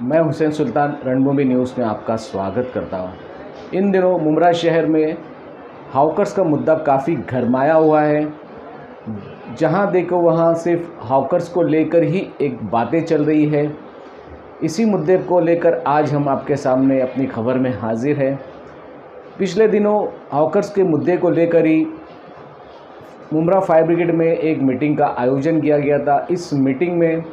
मैं हुसैन सुल्तान रणभूमि न्यूज़ में आपका स्वागत करता हूं। इन दिनों मुमरा शहर में हॉकर्स का मुद्दा काफ़ी गरमाया हुआ है। जहां देखो वहां सिर्फ हॉकर्स को लेकर ही एक बातें चल रही है। इसी मुद्दे को लेकर आज हम आपके सामने अपनी खबर में हाजिर हैं। पिछले दिनों हॉकर्स के मुद्दे को लेकर ही मुमरा फायर ब्रिगेड में एक मीटिंग का आयोजन किया गया था। इस मीटिंग में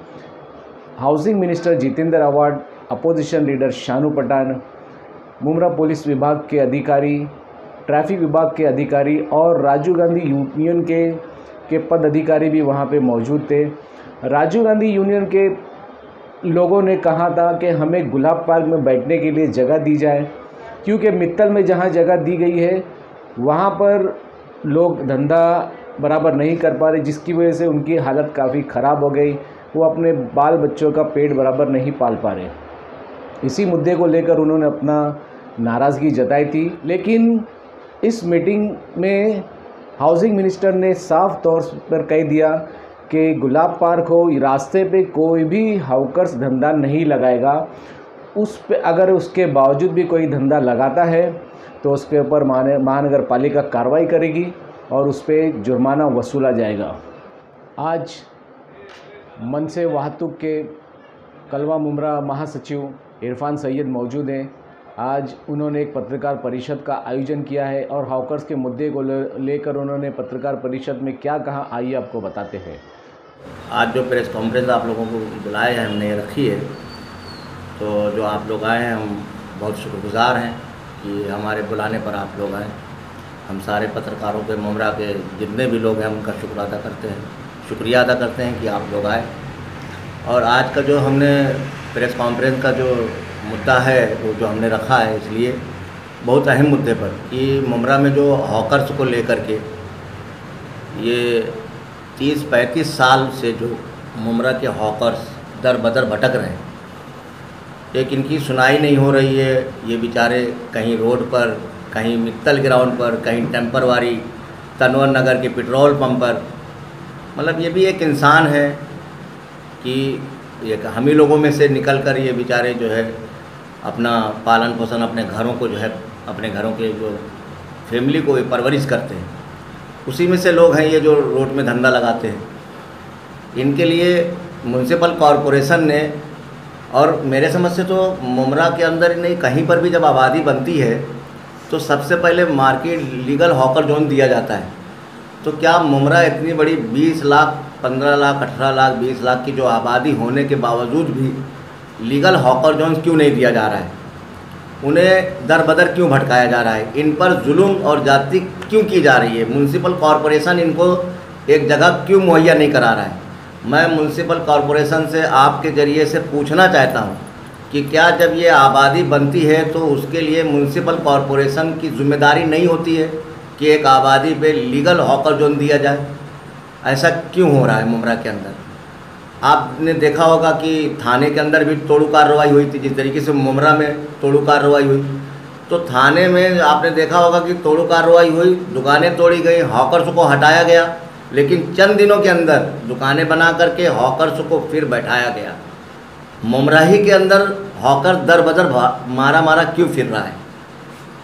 housing minister Jitendra Awhad, opposition leader Shanu Pathan, Mumbra police विभाग के अधिकारी, ट्रैफिक विभाग के अधिकारी और राजीव गांधी यूनियन के पद अधिकारी भी वहां पे मौजूद थे। राजीव गांधी यूनियन के लोगों ने कहा था कि हमें गुलाब पार्क में बैठने के लिए जगह दी जाए, क्योंकि मित्तल में जहां जगह दी गई है वहां पर लोग धंधा बराबर नहीं कर पा रहे, जिसकी वजह से उनकी हालत काफ़ी ख़राब हो गई। वो अपने बाल बच्चों का पेट बराबर नहीं पाल पा रहे। इसी मुद्दे को लेकर उन्होंने अपना नाराज़गी जताई थी। लेकिन इस मीटिंग में हाउसिंग मिनिस्टर ने साफ तौर पर कह दिया कि गुलाब पार्क हो, रास्ते पे कोई भी हॉकर्स धंधा नहीं लगाएगा। उस पे अगर उसके बावजूद भी कोई धंधा लगाता है तो उसके ऊपर महानगर पालिका कार्रवाई करेगी और उस पर जुर्माना वसूला जाएगा। आज मन से वाहतूक के कलवा मुमरा महासचिव इरफान सैयद मौजूद हैं। आज उन्होंने एक पत्रकार परिषद का आयोजन किया है और हॉकर्स के मुद्दे को लेकर उन्होंने पत्रकार परिषद में क्या कहा, आइए आपको बताते हैं। आज जो प्रेस कॉन्फ्रेंस आप लोगों को बुलाए हैं, हमने रखी है, तो जो आप लोग आए हैं हम बहुत शुक्रगुजार हैं कि हमारे बुलाने पर आप लोग आए। हम सारे पत्रकारों के, मुमरा के जितने भी लोग हैं उनका शुक्रिया अदा करते हैं कि आप लोग आए। और आज का जो हमने प्रेस कॉन्फ्रेंस का जो मुद्दा है वो जो हमने रखा है, इसलिए बहुत अहम मुद्दे पर कि मुमरा में जो हॉकर्स को लेकर के ये 30-35 साल से जो मुमरा के हॉकर्स दर बदर भटक रहे हैं, एक इनकी सुनाई नहीं हो रही है। ये बेचारे कहीं रोड पर, कहीं मित्तल ग्राउंड पर, कहीं टेम्परवारी तनवर नगर के पेट्रोल पंप पर, मतलब ये भी एक इंसान है कि एक हम ही लोगों में से निकलकर ये बेचारे जो है अपना पालन पोषण, अपने घरों को जो है, अपने घरों के जो फैमिली को ये परवरिश करते हैं, उसी में से लोग हैं ये जो रोड में धंधा लगाते हैं। इनके लिए म्युनिसिपल कॉरपोरेशन ने, और मेरे समझ से तो मुमरा के अंदर नहीं, कहीं पर भी जब आबादी बनती है तो सबसे पहले मार्केट लीगल हॉकर जोन दिया जाता है। तो क्या मुमरा इतनी बड़ी 20 लाख, 15 लाख, 18 लाख, 20 लाख की जो आबादी होने के बावजूद भी लीगल हॉकर जोन क्यों नहीं दिया जा रहा है? उन्हें दर बदर क्यों भटकाया जा रहा है? इन पर जुल्म और जाति क्यों की जा रही है? म्युनिसिपल कॉरपोरेशन इनको एक जगह क्यों मुहैया नहीं करा रहा है? मैं म्युनिसिपल कॉरपोरेशन से आपके ज़रिए से पूछना चाहता हूँ कि क्या जब ये आबादी बनती है तो उसके लिए म्युनिसिपल कॉरपोरेशन की जिम्मेदारी नहीं होती है कि एक आबादी पे लीगल हॉकर जोन दिया जाए? ऐसा क्यों हो रहा है मुमरा के अंदर? आपने देखा होगा कि थाने के अंदर भी तोड़ू कार्रवाई हुई थी, जिस तरीके से मुमरा में तोड़ू कार्रवाई हुई, तो थाने में आपने देखा होगा कि तोड़ू कार्रवाई हुई, दुकानें तोड़ी गई, हॉकर्स को हटाया गया, लेकिन चंद दिनों के अंदर दुकानें बना करके हॉकर्स को फिर बैठाया गया। मुमरा ही के अंदर हॉकर दर बदर मारा क्यों फिर रहा है?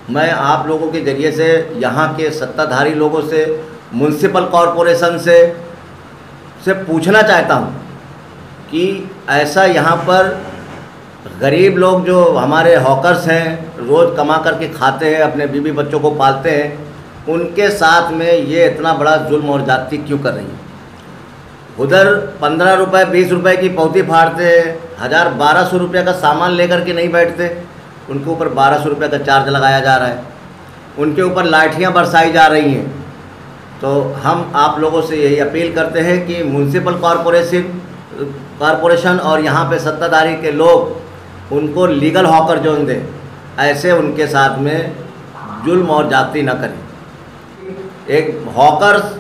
मैं आप लोगों के ज़रिए से, यहाँ के सत्ताधारी लोगों से, म्युनिसिपल कॉरपोरेशन से पूछना चाहता हूँ कि ऐसा यहाँ पर गरीब लोग जो हमारे हॉकर्स हैं, रोज़ कमा करके खाते हैं, अपने बीवी बच्चों को पालते हैं, उनके साथ में ये इतना बड़ा जुल्म और जाति क्यों कर रही है? उधर 15 रुपये 20 रुपये की पौती फाड़ते हैं, 1000-1200 रुपये का सामान लेकर के नहीं बैठते, उनके ऊपर 1200 रुपये का चार्ज लगाया जा रहा है, उनके ऊपर लाठियाँ बरसाई जा रही हैं। तो हम आप लोगों से यही अपील करते हैं कि म्युनिसिपल कॉरपोरेशन और यहाँ पे सत्ताधारी के लोग उनको लीगल हॉकर जोन दें, ऐसे उनके साथ में जुल्म और जाति न करें। एक हॉकर्स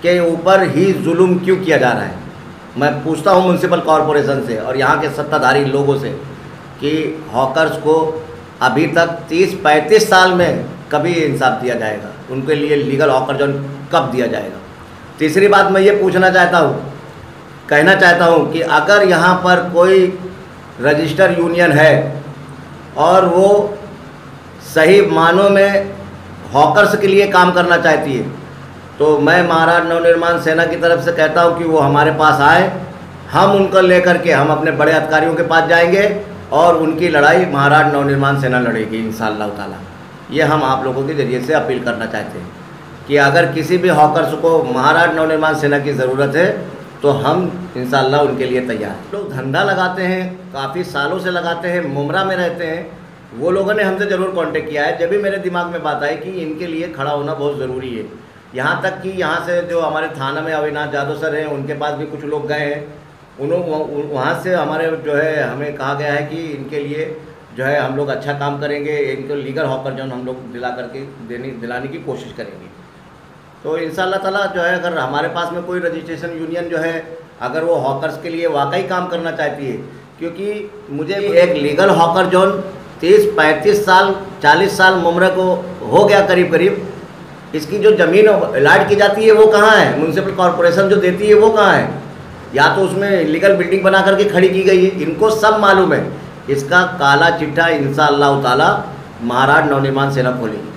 के ऊपर ही जुल्म क्यों किया जा रहा है? मैं पूछता हूँ म्युनिसिपल कॉरपोरेशन से और यहाँ के सत्ताधारी लोगों से कि हॉकर्स को अभी तक 30-35 साल में कभी इंसाफ दिया जाएगा? उनके लिए लीगल हॉकर जोन कब दिया जाएगा? तीसरी बात मैं ये पूछना चाहता हूँ, कहना चाहता हूँ कि अगर यहाँ पर कोई रजिस्टर यूनियन है और वो सही मानों में हॉकर्स के लिए काम करना चाहती है, तो मैं महाराज नवनिर्माण सेना की तरफ से कहता हूं कि वो हमारे पास आए, हम उनको लेकर के हम अपने बड़े अधिकारियों के पास जाएंगे और उनकी लड़ाई महाराज नवनिर्माण सेना लड़ेगी इंशाअल्लाह ताला। ये हम आप लोगों के ज़रिए से अपील करना चाहते हैं कि अगर किसी भी हॉकर्स को महाराज नवनिर्माण सेना की ज़रूरत है तो हम इंशाअल्लाह उनके लिए तैयार हैं। लोग धंधा लगाते हैं, काफ़ी सालों से लगाते हैं, मुमरा में रहते हैं, वो लोगों ने हमसे ज़रूर कांटेक्ट किया है। जब भी मेरे दिमाग में बात आई कि इनके लिए खड़ा होना बहुत ज़रूरी है, यहाँ तक कि यहाँ से जो हमारे थाना में अविनाश यादव सर हैं उनके पास भी कुछ लोग गए हैं, वहाँ से हमारे जो है हमें कहा गया है कि इनके लिए जो है हम लोग अच्छा काम करेंगे, इनको लीगल हॉकर जोन हम लोग दिला करके दिलाने की कोशिश करेंगे। तो इंशाअल्लाह ताला जो है अगर हमारे पास में कोई रजिस्ट्रेशन यूनियन जो है अगर वो हॉकर्स के लिए वाकई काम करना चाहती है, क्योंकि मुझे एक लीगल हॉकर जोन 30-35 साल 40 साल मुमरा को हो गया करीब करीब, इसकी जो ज़मीन अलाट की जाती है वो कहाँ है, म्यूनसिपल कॉरपोरेशन जो देती है वो कहाँ है, या तो उसमें लीगल बिल्डिंग बना करके खड़ी की गई है, इनको सब मालूम है। इसका काला चिट्ठा इंशाअल्लाह ताला महाराज नवनिर्माण सेना खोलेगी।